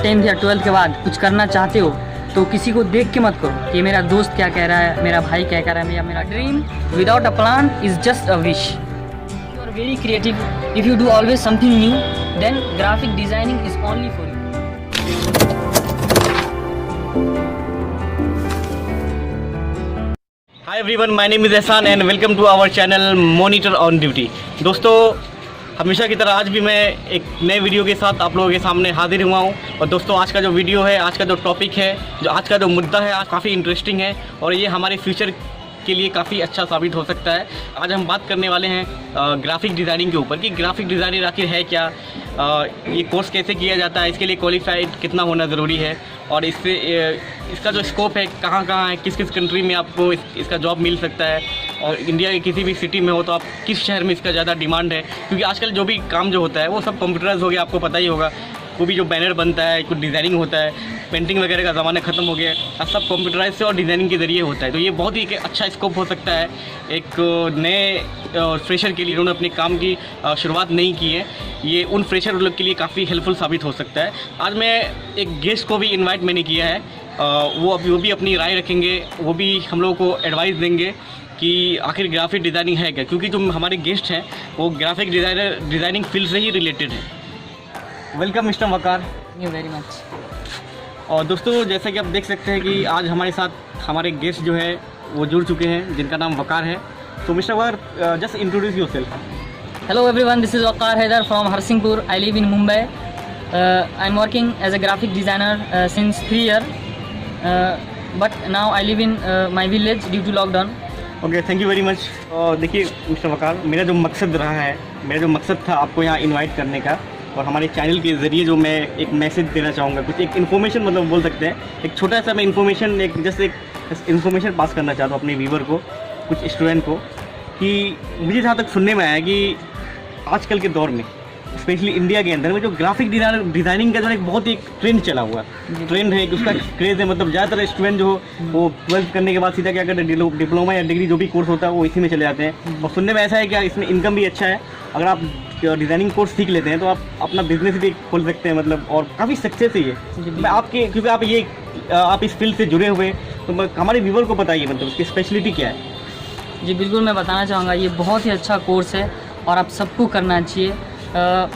10th या 12th के बाद कुछ करना चाहते हो तो किसी को देख के मत करो कि मेरा दोस्त क्या कह रहा है, मेरा भाई क्या कह रहा है, या मेरा dream without a plan is just a wish. You are very creative, if you do always something new then graphic designing is only for you. Hi everyone, my name is Ehsan and welcome to our channel monitor on duty. दोस्तों, हमेशा की तरह आज भी मैं एक नए video के साथ आप लोगों के सामने हाजिर हुआ हूँ। और दोस्तों, आज का जो वीडियो है, आज का जो टॉपिक है, जो आज का जो मुद्दा है, आज काफ़ी इंटरेस्टिंग है और ये हमारे फ्यूचर के लिए काफ़ी अच्छा साबित हो सकता है। आज हम बात करने वाले हैं ग्राफिक डिज़ाइनिंग के ऊपर कि ग्राफिक डिज़ाइनर आखिर है क्या, ये कोर्स कैसे किया जाता है, इसके लिए क्वालिफाइड कितना होना ज़रूरी है और इसका जो स्कोप है कहाँ कहाँ है, किस किस कंट्री में आपको इसका जॉब मिल सकता है और इंडिया के किसी भी सिटी में हो तो आप किस शहर में इसका ज़्यादा डिमांड है। क्योंकि आजकल जो भी काम जो होता है वो सब कंप्यूटराइज हो गया, आपको पता ही होगा। वो भी जो बैनर बनता है, कुछ डिज़ाइनिंग होता है, पेंटिंग वगैरह का ज़माना ख़त्म हो गया है, अब सब कंप्यूटराइज से और डिज़ाइनिंग के ज़रिए होता है। तो ये बहुत ही एक अच्छा स्कोप हो सकता है एक नए फ्रेशर के लिए, उन्होंने अपने काम की शुरुआत नहीं की है। ये उन फ्रेशर लोग के लिए काफ़ी हेल्पफुल साबित हो सकता है। आज मैं एक गेस्ट को भी इन्वाइट मैंने किया है, वो भी अपनी राय रखेंगे, वो भी हम लोगों को एडवाइस देंगे कि आखिर ग्राफिक डिज़ाइनिंग है क्या, क्योंकि जो हमारे गेस्ट हैं वो ग्राफिक डिज़ाइनिंग फील्ड से ही रिलेटेड है। Welcome mister Waqar. Thank you very much. और दोस्तों, जैसा कि आप देख सकते हैं कि आज हमारे साथ हमारे गेस्ट जो है वो जुड़ चुके हैं, जिनका नाम वकार है। तो mister Waqar, just introduce yourself. Hello everyone, this is Waqar Haider from Harsinghpur. I live in Mumbai. I am working as a graphic designer since 3 years, but now I live in my village due to lockdown. Okay, thank you very much. देखिए mister Waqar, मेरा जो मकसद रहा है, मेरा जो मकसद था आपको यहाँ इन्वाइट करने का और हमारे चैनल के ज़रिए जो मैं एक मैसेज देना चाहूँगा, कुछ एक इन्फॉर्मेशन मतलब बोल सकते हैं, एक छोटा सा मैं इन्फॉर्मेशन एक इन्फॉर्मेशन पास करना चाहता हूँ अपने व्यूवर को, कुछ स्टूडेंट को, कि मुझे जहाँ तक सुनने में आया कि आजकल के दौर में स्पेशली इंडिया के अंदर में जो ग्राफिक डिज़ाइनिंग का जो एक बहुत ही ट्रेंड चला हुआ ट्रेंड है, कि उसका क्रेज़ है। मतलब ज़्यादातर स्टूडेंट जो वो 12th करने के बाद सीधा क्या करते हैं, डिप्लोमा या डिग्री जो भी कोर्स होता है वो इसी में चले जाते हैं। और सुनने में ऐसा है कि इसमें इनकम भी अच्छा है, अगर आप डिज़ाइनिंग कोर्स सीख लेते हैं तो आप अपना बिजनेस भी खोल सकते हैं, मतलब और काफ़ी सक्सेस ही है। मैं आपके, क्योंकि आप इस फील्ड से जुड़े हुए, तो हमारे व्यूवर को बताइए मतलब उसकी स्पेशलिटी क्या है। जी बिल्कुल, मैं बताना चाहूँगा, ये बहुत ही अच्छा कोर्स है और आप सबको करना चाहिए।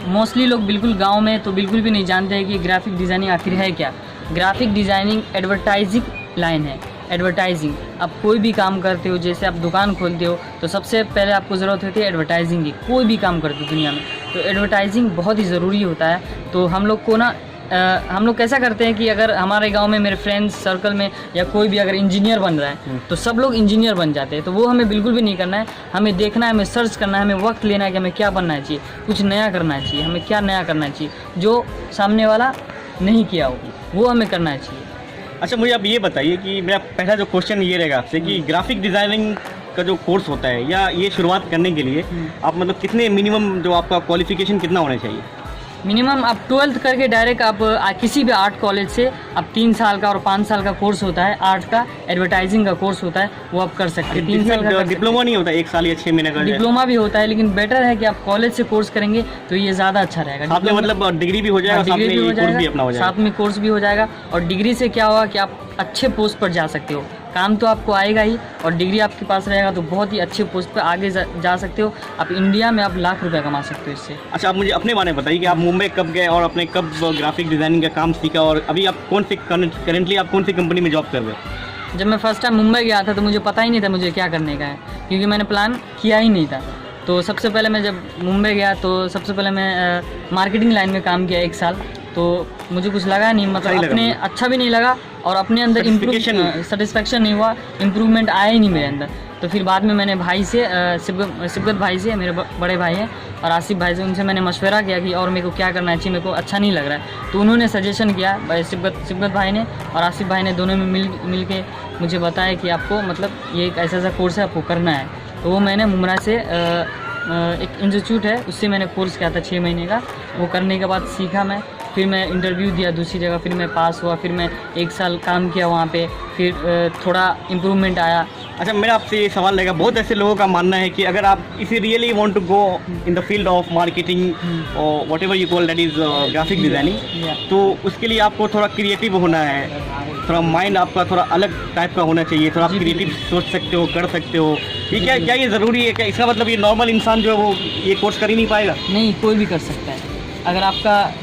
मोस्टली लोग बिल्कुल गांव में तो बिल्कुल भी नहीं जानते हैं कि ग्राफिक डिज़ाइनिंग आखिर है क्या। ग्राफिक डिज़ाइनिंग एडवर्टाइजिंग लाइन है। एडवर्टाइजिंग, आप कोई भी काम करते हो, जैसे आप दुकान खोलते हो तो सबसे पहले आपको ज़रूरत होती है एडवर्टाइजिंग की। कोई भी काम करते हो दुनिया में तो एडवर्टाइजिंग बहुत ही ज़रूरी होता है। तो हम लोग को ना हम लोग कैसा करते हैं कि अगर हमारे गांव में मेरे फ्रेंड्स सर्कल में या कोई भी अगर इंजीनियर बन रहा है तो सब लोग इंजीनियर बन जाते हैं। तो वो हमें बिल्कुल भी नहीं करना है। हमें देखना है, हमें सर्च करना है, हमें वक्त लेना है कि हमें क्या बनना चाहिए, कुछ नया करना चाहिए। हमें क्या नया करना चाहिए जो सामने वाला नहीं किया हो, वो हमें करना चाहिए। अच्छा, मुझे आप ये बताइए कि मेरा पहला जो क्वेश्चन ये रहेगा आपसे कि ग्राफिक डिज़ाइनिंग का जो कोर्स होता है या ये शुरुआत करने के लिए आप मतलब कितने मिनिमम जो आपका क्वालिफिकेशन कितना होना चाहिए? मिनिमम आप 12th करके डायरेक्ट आप किसी भी आर्ट कॉलेज से आप 3 साल का और 5 साल का कोर्स होता है आर्ट का, एडवर्टाइजिंग का कोर्स होता है, वो आप कर सकते हैं। 3 साल का डिप्लोमा नहीं होता, 1 साल या 6 महीने का डिप्लोमा भी होता है, लेकिन बेटर है कि आप कॉलेज से कोर्स करेंगे तो ये ज़्यादा अच्छा रहेगा। साथ में मतलब डिग्री भी हो जाएगा, साथ में कोर्स भी हो जाएगा। और डिग्री से क्या होगा कि आप अच्छे पोस्ट पर जा सकते हो, काम तो आपको आएगा ही और डिग्री आपके पास रहेगा तो बहुत ही अच्छे पोस्ट पर आगे जा सकते हो। आप इंडिया में आप लाख रुपए कमा सकते हो इससे। अच्छा, आप मुझे अपने बारे में बताइए कि आप मुंबई कब गए और अपने कब ग्राफिक डिज़ाइनिंग का काम सीखा और अभी आप करेंटली आप कौन सी कंपनी में जॉब कर रहे हो? जब मैं फर्स्ट टाइम मुंबई गया था तो मुझे पता ही नहीं था मुझे क्या करने का है, क्योंकि मैंने प्लान किया ही नहीं था। तो सबसे पहले मैं जब मुंबई गया तो सबसे पहले मैं मार्केटिंग लाइन में काम किया 1 साल। तो मुझे कुछ लगा नहीं, मतलब अपने अच्छा भी नहीं लगा और अपने अंदर सेटिस्फेक्शन नहीं हुआ, इम्प्रूवमेंट आया ही नहीं मेरे अंदर। तो फिर बाद में मैंने भाई से सिबगत भाई से, मेरे बड़े भाई हैं, और आसिफ भाई से, उनसे मैंने मशवरा किया कि और मेरे को क्या करना चाहिए, मेरे को अच्छा नहीं लग रहा है। तो उन्होंने सजेशन किया, सिबगत भाई ने और आसिफ भाई ने, दोनों में मिल के मुझे बताया कि आपको मतलब ये एक ऐसा कोर्स है आपको करना है। तो वो मैंने मुमरा से एक इंस्टीट्यूट है उससे मैंने कोर्स किया था 6 महीने का। वो करने के बाद सीखा मैं फिर मैं इंटरव्यू दिया दूसरी जगह, फिर मैं पास हुआ, फिर मैं 1 साल काम किया वहाँ पे, फिर थोड़ा इम्प्रूवमेंट आया। अच्छा, मेरा आपसे ये सवाल रहेगा, बहुत ऐसे लोगों का मानना है कि अगर आप इसे really want to go in the field of marketing और whatever you call that is graphic designing, तो उसके लिए आपको थोड़ा क्रिएटिव होना है, थोड़ा माइंड आपका थोड़ा अलग टाइप का होना चाहिए, थोड़ा आप क्रिएटिव सोच सकते हो, कर सकते हो। ये क्या ये ज़रूरी है? क्या इसका मतलब ये नॉर्मल इंसान जो है वो ये कोर्स कर ही नहीं पाएगा? नहीं, कोई भी कर सकता है। अगर आपका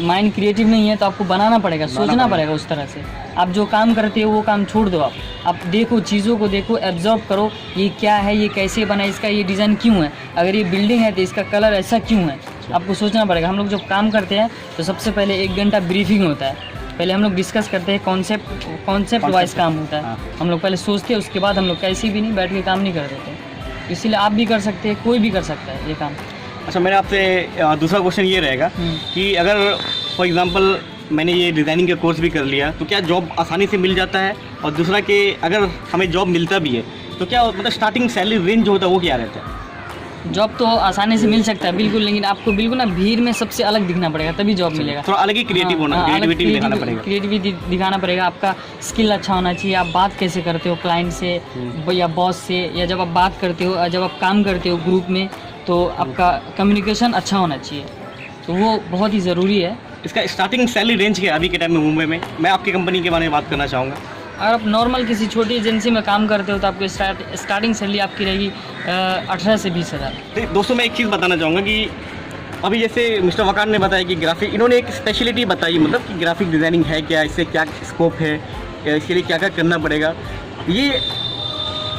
माइंड क्रिएटिव नहीं है तो आपको बनाना पड़ेगा, सोचना पड़ेगा उस तरह से। आप जो काम करते हो वो काम छोड़ दो, आप देखो, चीज़ों को देखो, एब्जॉर्ब करो, ये क्या है, ये कैसे बना, इसका ये डिज़ाइन क्यों है, अगर ये बिल्डिंग है तो इसका कलर ऐसा क्यों है, आपको सोचना पड़ेगा। हम लोग जब काम करते हैं तो सबसे पहले 1 घंटा ब्रीफिंग होता है, पहले हम लोग डिस्कस करते हैं, कॉन्सेप्ट वाइज काम होता है। हम लोग पहले सोचते हैं, उसके बाद हम लोग कैसे भी नहीं बैठ के काम नहीं कर देते। इसीलिए आप भी कर सकते हैं, कोई भी कर सकता है ये काम। अच्छा, मेरा आपसे दूसरा क्वेश्चन ये रहेगा कि अगर फॉर एग्जांपल मैंने ये डिज़ाइनिंग का कोर्स भी कर लिया तो क्या जॉब आसानी से मिल जाता है? और दूसरा कि अगर हमें जॉब मिलता भी है तो क्या मतलब स्टार्टिंग सैलरी रेंज जो होता है वो क्या रहता है? जॉब तो आसानी से मिल सकता है बिल्कुल, लेकिन आपको बिल्कुल ना भीड़ में सबसे अलग दिखना पड़ेगा, तभी जॉब मिलेगा। थोड़ा अलग ही क्रिएटिव होना, क्रिएटिविटी दिखाना पड़ेगा, क्रिएटिविटी दिखाना पड़ेगा। आपका स्किल अच्छा होना चाहिए, आप बात कैसे करते हो क्लाइंट से या बॉस से, या जब आप बात करते हो, जब आप काम करते हो ग्रुप में, तो आपका कम्युनिकेशन अच्छा होना चाहिए, तो वो बहुत ही ज़रूरी है। इसका स्टार्टिंग सैलरी रेंज क्या है अभी के टाइम में मुंबई में? मैं आपकी कंपनी के बारे में बात करना चाहूँगा। अगर आप नॉर्मल किसी छोटी एजेंसी में काम करते हो तो आपको स्टार्टिंग सैलरी आपकी रहेगी 18 से 20 हज़ार। तो दोस्तों मैं एक चीज़ बताना चाहूँगा कि अभी जैसे मिस्टर वकार ने बताया कि ग्राफिक, इन्होंने एक स्पेशलिटी बताई, मतलब कि ग्राफिक डिज़ाइनिंग है क्या, इससे क्या स्कोप है, इसके लिए क्या क्या करना पड़ेगा। ये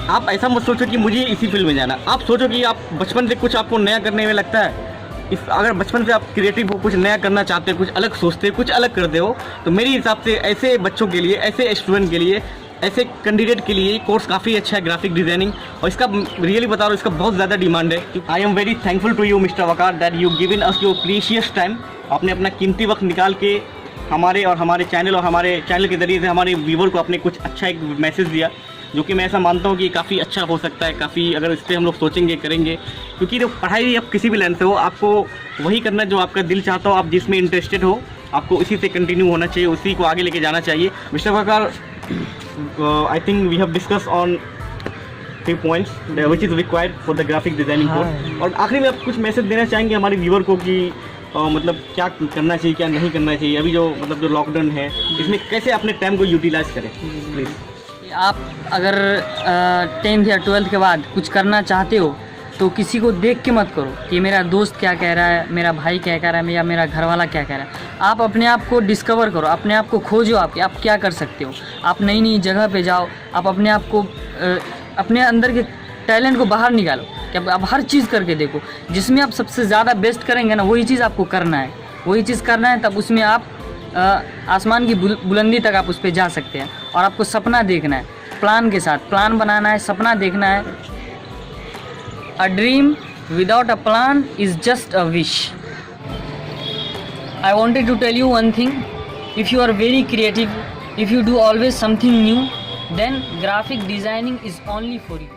आप ऐसा मत सोचो कि मुझे इसी फील्ड में जाना, आप सोचो कि आप बचपन से कुछ आपको नया करने में लगता है। अगर बचपन से आप क्रिएटिव हो, कुछ नया करना चाहते हो, कुछ अलग सोचते हो, कुछ अलग करते हो, तो मेरे हिसाब से ऐसे बच्चों के लिए, ऐसे स्टूडेंट के लिए, ऐसे कैंडिडेट के लिए कोर्स काफ़ी अच्छा है ग्राफिक डिज़ाइनिंग। और इसका रियली बता रहा हूँ, इसका बहुत ज़्यादा डिमांड है। I am very thankful to you mister Waqar that you given us your precious time. आपने अपना कीमती वक्त निकाल के हमारे चैनल के ज़रिए से हमारे व्यूवर को आपने कुछ अच्छा एक मैसेज दिया, जो कि मैं ऐसा मानता हूँ कि काफ़ी अच्छा हो सकता है, काफ़ी अगर इस पर हम लोग सोचेंगे, करेंगे, क्योंकि जो पढ़ाई आप किसी भी लाइन से हो, आपको वही करना जो आपका दिल चाहता हो, आप जिसमें इंटरेस्टेड हो, आपको इसी से कंटिन्यू होना चाहिए, उसी को आगे लेके जाना चाहिए। Mister Waqar, I think we have discuss on few points which is required for the graphic designing course। और आखिरी में आप कुछ मैसेज देना चाहेंगे हमारे व्यूवर को कि मतलब क्या करना चाहिए, क्या नहीं करना चाहिए, अभी जो मतलब जो लॉकडाउन है इसमें कैसे अपने टाइम को यूटिलाइज करें प्लीज़। आप अगर 10th या 12th के बाद कुछ करना चाहते हो तो किसी को देख के मत करो कि मेरा दोस्त क्या कह रहा है, मेरा भाई क्या कह रहा है, या मेरा घर वाला क्या कह रहा है। आप अपने आप को डिस्कवर करो, अपने आप को खोजो, आप क्या कर सकते हो। आप नई नई जगह पे जाओ, आप अपने आप को अपने अंदर के टैलेंट को बाहर निकालो, कि आप हर चीज़ करके देखो। जिसमें आप सबसे ज़्यादा बेस्ट करेंगे ना, वही चीज़ आपको करना है, वही चीज़ करना है, तब उसमें आप आसमान की बुलंदी तक आप उस पर जा सकते हैं। और आपको सपना देखना है, प्लान के साथ प्लान बनाना है, सपना देखना है। A dream without a plan is just a wish. I wanted to tell you one thing, if you are very creative, if you do always something new, then graphic designing is only for you.